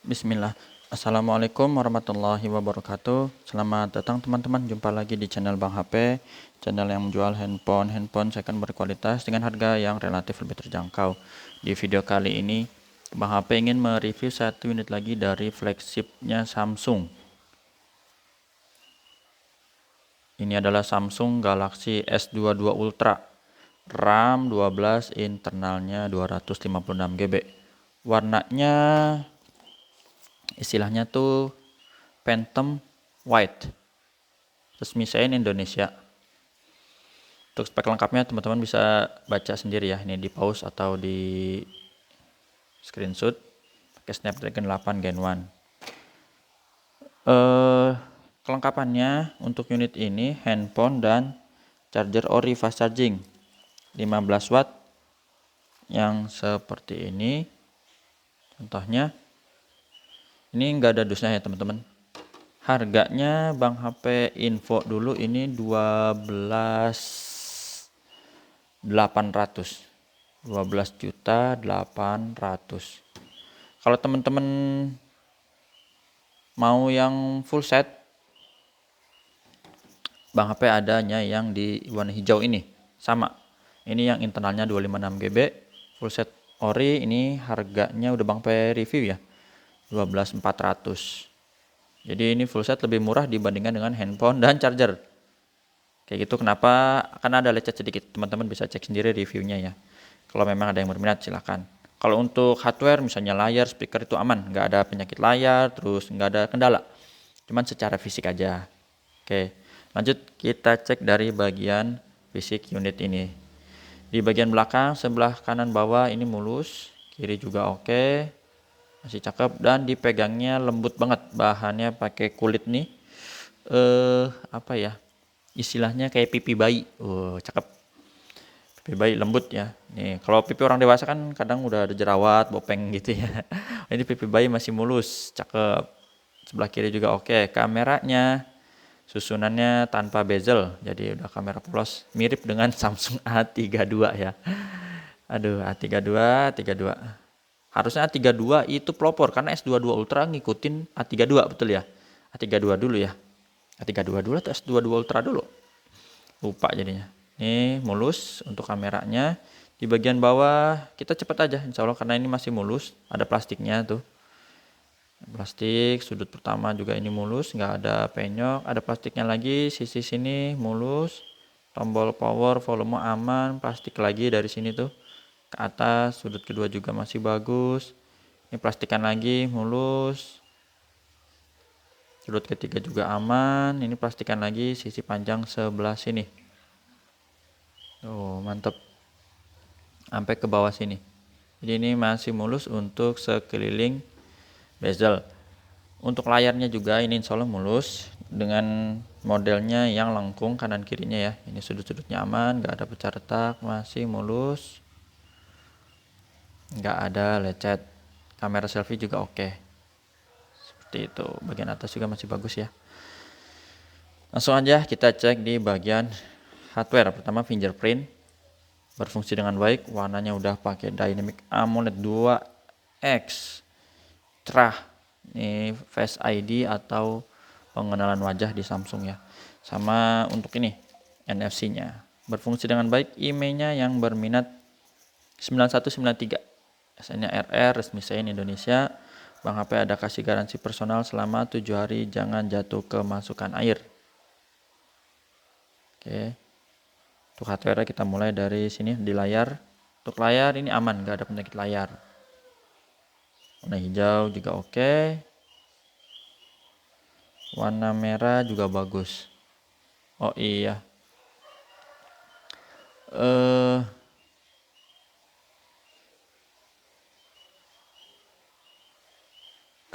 Bismillah. Assalamualaikum warahmatullahi wabarakatuh. Selamat datang teman-teman. Jumpa lagi di channel Bang HP, channel yang menjual handphone second berkualitas dengan harga yang relatif lebih terjangkau. Di video kali ini, Bang HP ingin mereview satu unit lagi dari flagshipnya Samsung. Ini adalah Samsung Galaxy S22 Ultra, RAM 12, internalnya 256 GB. Warnanya istilahnya tuh Phantom White, resmi Shine Indonesia. Untuk spek lengkapnya teman-teman bisa baca sendiri ya, ini di pause atau di screenshot. Pakai Snapdragon 8 Gen 1. Kelengkapannya untuk unit ini handphone dan charger ori fast charging 15 watt yang seperti ini. Contohnya ini enggak ada dusnya ya teman-teman. Harganya Bang HP info dulu ini 12.800. Kalau teman-teman mau yang full set, Bang HP adanya yang di warna hijau ini. Sama. Ini yang internalnya 256 GB, full set ori. Ini harganya udah Bang HP review ya. 12.400. Jadi ini full set lebih murah dibandingkan dengan handphone dan charger. Kayak gitu kenapa? Karena ada lecet sedikit. Teman-teman bisa cek sendiri reviewnya ya. Kalau memang ada yang berminat silahkan. Kalau untuk hardware misalnya layar, speaker itu aman. Nggak ada penyakit layar, terus nggak ada kendala. Cuman secara fisik aja. Oke, lanjut kita cek dari bagian fisik unit ini. Di bagian belakang sebelah kanan bawah ini mulus. Kiri juga oke. Masih cakep dan dipegangnya lembut banget, bahannya pakai kulit nih apa ya istilahnya kayak pipi bayi. Cakep, pipi bayi lembut ya. Nih kalau pipi orang dewasa kan kadang udah ada jerawat bopeng gitu ya. Ini pipi bayi masih mulus, cakep. Sebelah kiri juga oke. Kameranya susunannya tanpa bezel, jadi udah kamera polos, mirip dengan Samsung A32 ya. Aduh, A32. Harusnya A32 itu pelopor karena S22 Ultra ngikutin A32, betul ya? A32 dulu ya. A32 dulu atau S22 Ultra dulu? Lupa jadinya. Ini mulus untuk kameranya. Di bagian bawah kita cepet aja insya Allah karena ini masih mulus. Ada plastiknya tuh. Plastik sudut pertama juga ini mulus, nggak ada penyok. Ada plastiknya lagi, sisi sini mulus. Tombol power, volume aman, plastik lagi dari sini tuh. Ke atas sudut kedua juga masih bagus. Ini plastikan lagi mulus. Sudut ketiga juga aman. Ini plastikan lagi sisi panjang sebelah sini. Mantep. Sampai ke bawah sini. Jadi ini masih mulus untuk sekeliling bezel. Untuk layarnya juga ini insya Allah mulus dengan modelnya yang lengkung kanan kirinya ya. Ini sudut-sudutnya aman, nggak ada pecah retak, masih mulus. Nggak ada lecet. Kamera selfie juga oke. Seperti itu. Bagian atas juga masih bagus ya. Langsung aja kita cek di bagian hardware. Pertama fingerprint berfungsi dengan baik. Warnanya udah pakai Dynamic AMOLED 2X. Cerah. Ini Face ID atau pengenalan wajah di Samsung ya. Sama untuk ini NFC-nya. Berfungsi dengan baik. IMEI-nya yang berminat 9193. SN-nya RR, resmi Shine Indonesia. Bang HP ada kasih garansi personal selama 7 hari, jangan jatuh kemasukan air. Oke. Untuk hardware kita mulai dari sini di layar. Untuk layar ini aman, nggak ada penyakit layar. Warna hijau juga oke. Warna merah juga bagus. Oh iya.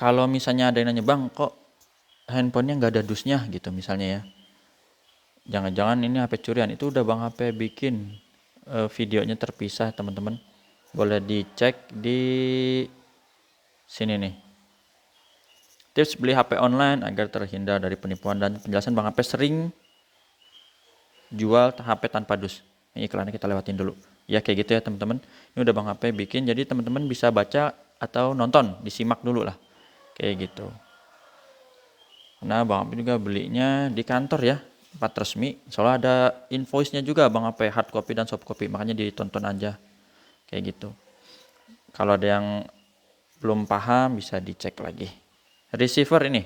Kalau misalnya ada yang nanya, Bang, kok handphonenya nggak ada dusnya gitu misalnya ya. Jangan-jangan ini HP curian. Itu udah Bang HP bikin videonya terpisah teman-teman. Boleh dicek di sini nih. Tips beli HP online agar terhindar dari penipuan dan penjelasan Bang HP sering jual HP tanpa dus. Ini iklannya kita lewatin dulu. Ya kayak gitu ya teman-teman. Ini udah Bang HP bikin jadi teman-teman bisa baca atau nonton, disimak dulu lah. kayak gitu. Nah, Bang Ape juga belinya di kantor ya, tempat resmi. Soalnya ada invoice-nya juga Bang Ape, hard copy dan soft copy, makanya ditonton aja kayak gitu. Kalau ada yang belum paham bisa dicek lagi. Receiver ini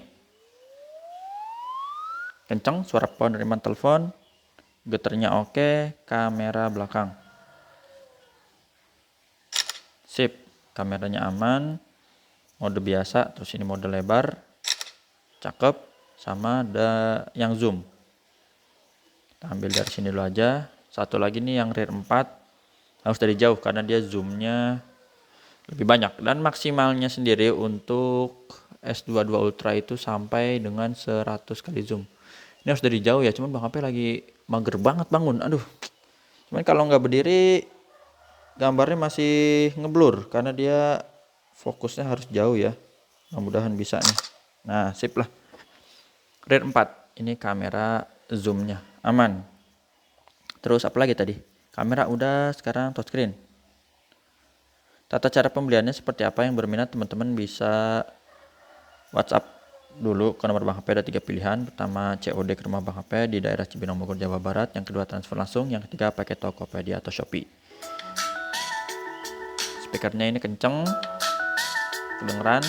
kenceng, suara penerimaan telepon, getarnya oke, kamera belakang sip, kameranya aman, mode biasa, terus ini mode lebar, cakep, sama ada yang zoom. Kita ambil dari sini dulu aja. Satu lagi nih yang rear 4 harus dari jauh karena dia zoomnya lebih banyak, dan maksimalnya sendiri untuk S22 Ultra itu sampai dengan 100 kali zoom. Ini harus dari jauh ya, cuman Bang HP lagi mager banget bangun, aduh. Cuman kalau nggak berdiri gambarnya masih ngeblur karena dia fokusnya harus jauh ya. Mudah-mudahan bisa nih. Nah, sip lah. Rear 4, ini kamera zoomnya aman. Terus apa lagi tadi? Kamera udah, sekarang touchscreen. Tata cara pembeliannya seperti apa, yang berminat teman-teman bisa WhatsApp dulu ke nomor Bang HP. Ada 3 pilihan. Pertama, COD ke rumah Bang HP di daerah Cibinong, Bogor, Jawa Barat. Yang kedua, transfer langsung. Yang ketiga, pakai Tokopedia atau Shopee. Speakernya ini kenceng, kedengeran.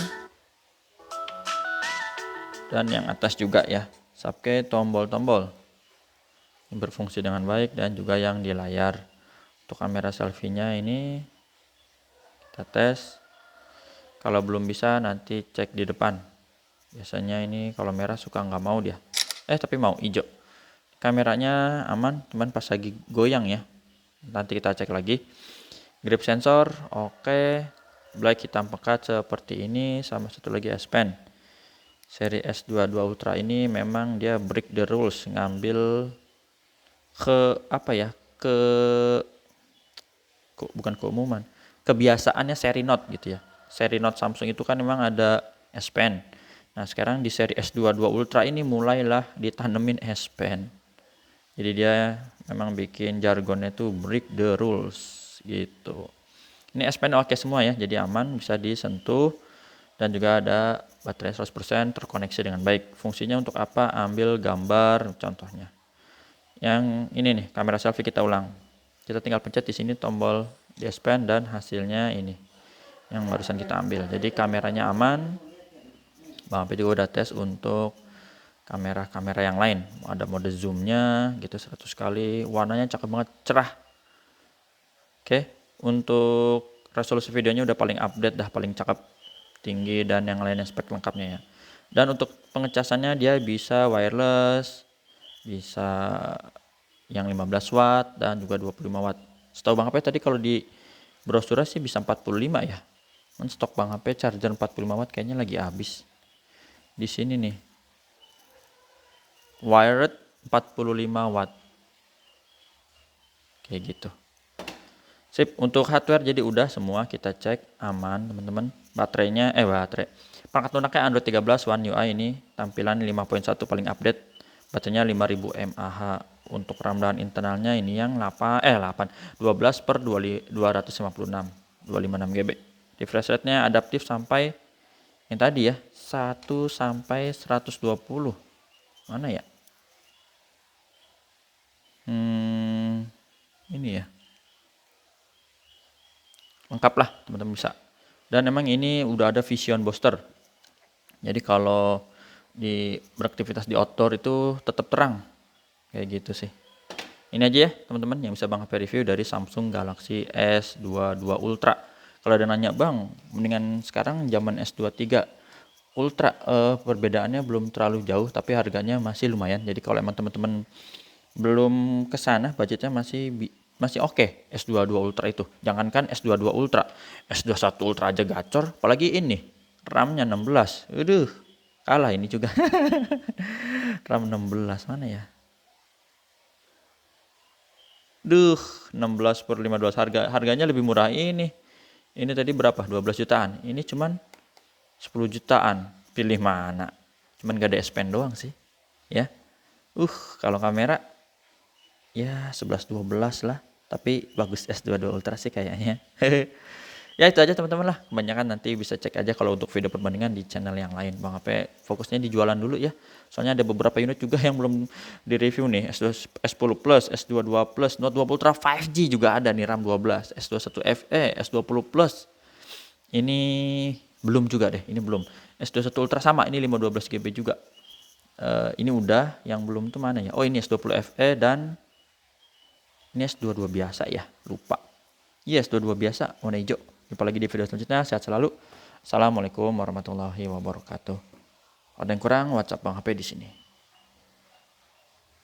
Dan yang atas juga ya, subke tombol-tombol yang berfungsi dengan baik, dan juga yang di layar. Untuk kamera selfie-nya ini kita tes. Kalau belum bisa nanti cek di depan. Biasanya ini kalau merah suka nggak mau dia. Tapi mau hijau. Kameranya aman, cuman pas lagi goyang ya. Nanti kita cek lagi. Grip sensor oke. Black hitam pekat seperti ini, sama satu lagi S Pen. Seri S22 Ultra ini memang dia break the rules, ngambil ke apa ya, bukan keumuman, kebiasaannya seri Note gitu ya. Seri Note Samsung itu kan memang ada S Pen. Nah, sekarang di seri S22 Ultra ini mulailah ditanemin S Pen. Jadi dia memang bikin jargonnya tuh break the rules gitu. Ini S Pen oke semua ya, jadi aman, bisa disentuh. Dan juga ada baterai 100% terkoneksi dengan baik. Fungsinya untuk apa? Ambil gambar contohnya. Yang ini nih, kamera selfie kita ulang. Kita tinggal pencet di sini tombol di S Pen dan hasilnya ini yang barusan kita ambil. Jadi kameranya aman. Bang Ape juga udah tes untuk kamera-kamera yang lain. Ada mode zoomnya gitu 100 kali. Warnanya cakep banget, cerah. Oke, untuk resolusi videonya udah paling update dah, paling cakep, tinggi, dan yang lainnya spek lengkapnya ya. Dan untuk pengecasannya dia bisa wireless, bisa yang 15 watt dan juga 25 watt. Setahu Bang HP tadi kalau di brosur sih bisa 45 ya. Stok Bang HP charger 45 watt kayaknya lagi habis. Di sini nih, wired 45 watt. Kayak gitu. Sip, untuk hardware jadi udah semua kita cek aman teman-teman. Baterainya perangkat lunaknya Android 13 One UI, ini tampilan 5.1 paling update. Baterainya 5000 mAh. Untuk RAM dan internalnya ini yang 12/256 256 GB. Refresh rate-nya adaptif sampai yang tadi ya, 1 sampai 120. Mana ya? Ini ya. Lengkap lah teman-teman bisa. Dan emang ini udah ada vision booster. Jadi kalau beraktivitas di outdoor itu tetap terang. Kayak gitu sih. Ini aja ya teman-teman yang bisa Bang HP review dari Samsung Galaxy S22 Ultra. Kalau ada nanya, Bang, mendingan sekarang zaman S23 Ultra, perbedaannya belum terlalu jauh tapi harganya masih lumayan. Jadi kalau emang teman-teman belum kesana, budgetnya masih oke S22 Ultra itu. Jangankan S22 Ultra, S21 Ultra aja gacor, apalagi ini RAM-nya 16. Aduh, kalah ini juga. RAM 16 mana ya? Duh, 16/512 harganya lebih murah ini. Ini tadi berapa? 12 jutaan. Ini cuman 10 jutaan. Pilih mana? Cuman gak ada S Pen doang sih. Ya. Kalau kamera ya 11-12 lah. Tapi bagus S22 Ultra sih kayaknya. Ya itu aja teman-teman lah. Kebanyakan nanti bisa cek aja kalau untuk video perbandingan di channel yang lain. Bang HP fokusnya di jualan dulu ya. Soalnya ada beberapa unit juga yang belum di review nih. S10 Plus, S22 Plus, Note 20 Ultra 5G juga ada nih, RAM 12, S21 FE, S20 Plus. Ini belum juga deh, ini belum. S21 Ultra sama, ini 512 GB juga. Ini udah, yang belum tuh mana ya? Oh ini S20 FE dan ini S22 biasa ya, lupa. Iya S22 biasa, warna hijau. Jumpa lagi di video selanjutnya, sehat selalu. Assalamualaikum warahmatullahi wabarakatuh. Ada yang kurang, WhatsApp Bang HP di sini.